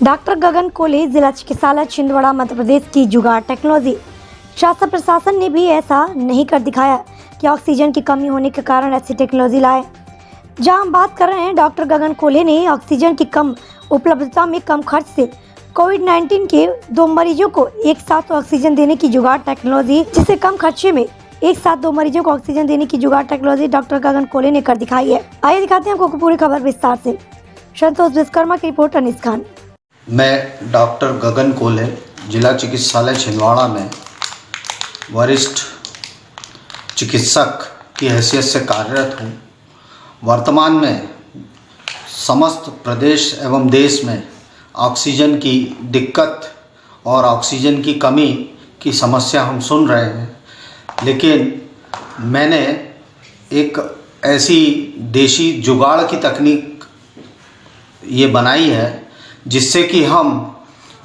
Doctor गगन कोले, जिला चिकित्सालय छिंदवाड़ा, मध्य प्रदेश की जुगाड़ टेक्नोलॉजी। शासन प्रशासन ने भी ऐसा नहीं कर दिखाया कि ऑक्सीजन की कमी होने के कारण ऐसी टेक्नोलॉजी लाए। जहां हम बात कर रहे हैं, डॉक्टर गगन कोले ने ऑक्सीजन की कम उपलब्धता में कम खर्च से कोविड-19 के 2 मरीजों को एक साथ ऑक्सीजन देने की जुगाड़ टेक्नोलॉजी, जिससे कम खर्चे में एक साथ 2 मरीजों को ऑक्सीजन देने की जुगाड़ टेक्नोलॉजी डॉक्टर गगन कोले ने कर दिखाई है। आइए दिखाते हैं आपको पूरी खबर विस्तार से। संतोष विश्वकर्मा की रिपोर्ट, अनीस खान। मैं डॉक्टर गगन कोले, जिला चिकित्सालय छिंदवाड़ा में वरिष्ठ चिकित्सक की हैसियत से कार्यरत हूँ। वर्तमान में समस्त प्रदेश एवं देश में ऑक्सीजन की दिक्कत और ऑक्सीजन की कमी की समस्या हम सुन रहे हैं, लेकिन मैंने एक ऐसी देशी जुगाड़ की तकनीक ये बनाई है जिससे कि हम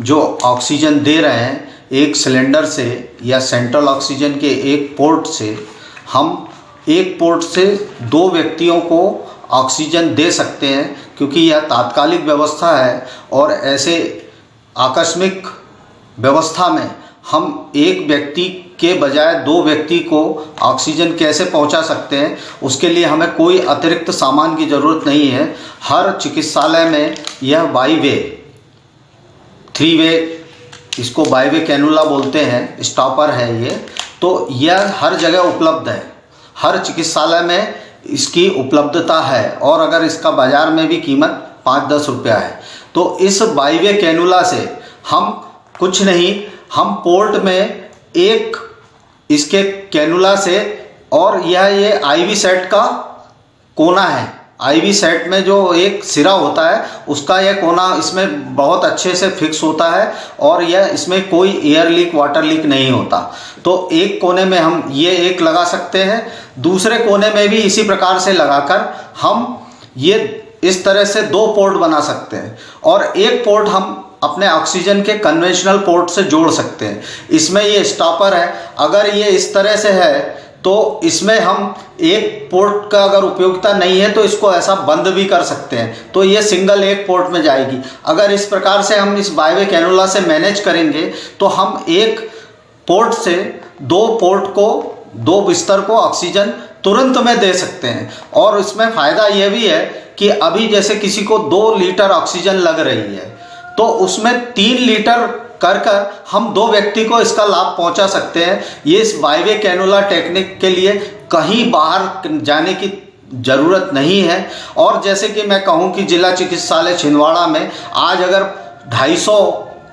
जो ऑक्सीजन दे रहे हैं एक सिलेंडर से या सेंट्रल ऑक्सीजन के एक पोर्ट से, हम एक पोर्ट से 2 व्यक्तियों को ऑक्सीजन दे सकते हैं, क्योंकि यह तात्कालिक व्यवस्था है। और ऐसे आकस्मिक व्यवस्था में हम एक व्यक्ति के बजाय 2 व्यक्ति को ऑक्सीजन कैसे पहुंचा सकते हैं, उसके लिए हमें कोई अतिरिक्त सामान की ज़रूरत नहीं है। हर चिकित्सालय में यह बाईवे 3 वे, इसको बाईवे कैनुला बोलते हैं, स्टॉपर है ये, तो यह हर जगह उपलब्ध है। हर चिकित्सालय में इसकी उपलब्धता है और अगर इसका बाज़ार में भी कीमत 5-10 रुपया है। तो इस बाईवे कैनुला से हम कुछ नहीं, हम पोर्ट में एक इसके कैनुला से, और ये आईवी सेट का कोना है। आईवी सेट में जो एक सिरा होता है उसका यह कोना इसमें बहुत अच्छे से फिक्स होता है और यह इसमें कोई एयर लीक, वाटर लीक नहीं होता। तो एक कोने में हम ये एक लगा सकते हैं, दूसरे कोने में भी इसी प्रकार से लगाकर हम ये इस तरह से 2 पोर्ट बना सकते हैं और एक पोर्ट हम अपने ऑक्सीजन के कन्वेंशनल पोर्ट से जोड़ सकते हैं। इसमें ये स्टॉपर है, अगर ये इस तरह से है तो इसमें हम एक पोर्ट का अगर उपयोगिता नहीं है तो इसको ऐसा बंद भी कर सकते हैं, तो ये सिंगल एक पोर्ट में जाएगी। अगर इस प्रकार से हम इस बाईवे कैनुला से मैनेज करेंगे तो हम एक पोर्ट से 2 पोर्ट को, 2 बिस्तर को ऑक्सीजन तुरंत में दे सकते हैं। और इसमें फ़ायदा यह भी है कि अभी जैसे किसी को 2 लीटर ऑक्सीजन लग रही है तो उसमें 3 लीटर कर हम 2 व्यक्ति को इसका लाभ पहुंचा सकते हैं। ये इस बाईवे कैनुला टेक्निक के लिए कहीं बाहर जाने की ज़रूरत नहीं है। और जैसे कि मैं कहूं कि जिला चिकित्सालय छिंदवाड़ा में आज अगर 250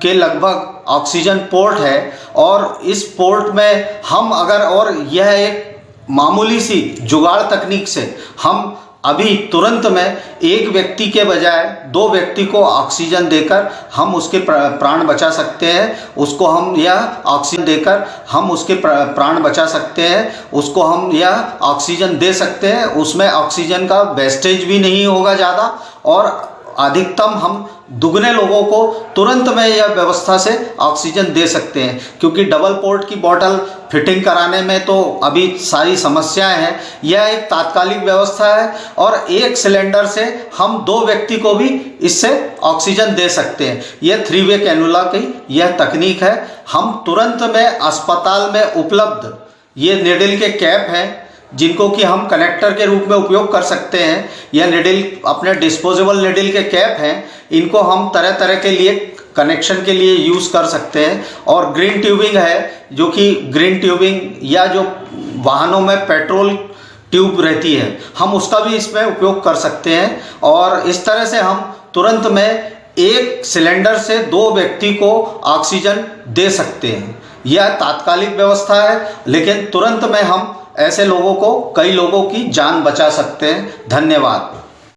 के लगभग ऑक्सीजन पोर्ट है और इस पोर्ट में हम अगर, और यह एक मामूली सी जुगाड़ तकनीक से हम अभी तुरंत में एक व्यक्ति के बजाय 2 व्यक्ति को ऑक्सीजन देकर हम उसके प्राण बचा सकते हैं। उसको हम यह ऑक्सीजन देकर हम उसके प्राण बचा सकते हैं, उसको हम यह ऑक्सीजन दे सकते हैं। उसमें ऑक्सीजन का वेस्टेज भी नहीं होगा ज़्यादा और अधिकतम हम दुगने लोगों को तुरंत में यह व्यवस्था से ऑक्सीजन दे सकते हैं, क्योंकि डबल पोर्ट की बोतल फिटिंग कराने में तो अभी सारी समस्याएं हैं। यह एक तात्कालिक व्यवस्था है और एक सिलेंडर से हम 2 व्यक्ति को भी इससे ऑक्सीजन दे सकते हैं। यह 3 वे कैनुला की यह तकनीक है। हम तुरंत में अस्पताल में उपलब्ध ये निडल के कैप हैं जिनको कि हम कनेक्टर के रूप में उपयोग कर सकते हैं। यह निडल अपने डिस्पोजेबल निडल के कैप हैं, इनको हम तरह तरह के लिए कनेक्शन के लिए यूज़ कर सकते हैं। और ग्रीन ट्यूबिंग है, जो कि ग्रीन ट्यूबिंग या जो वाहनों में पेट्रोल ट्यूब रहती है, हम उसका भी इसमें उपयोग कर सकते हैं। और इस तरह से हम तुरंत में एक सिलेंडर से 2 व्यक्ति को ऑक्सीजन दे सकते हैं। यह तात्कालिक व्यवस्था है, लेकिन तुरंत में हम ऐसे लोगों को, कई लोगों की जान बचा सकते हैं। धन्यवाद।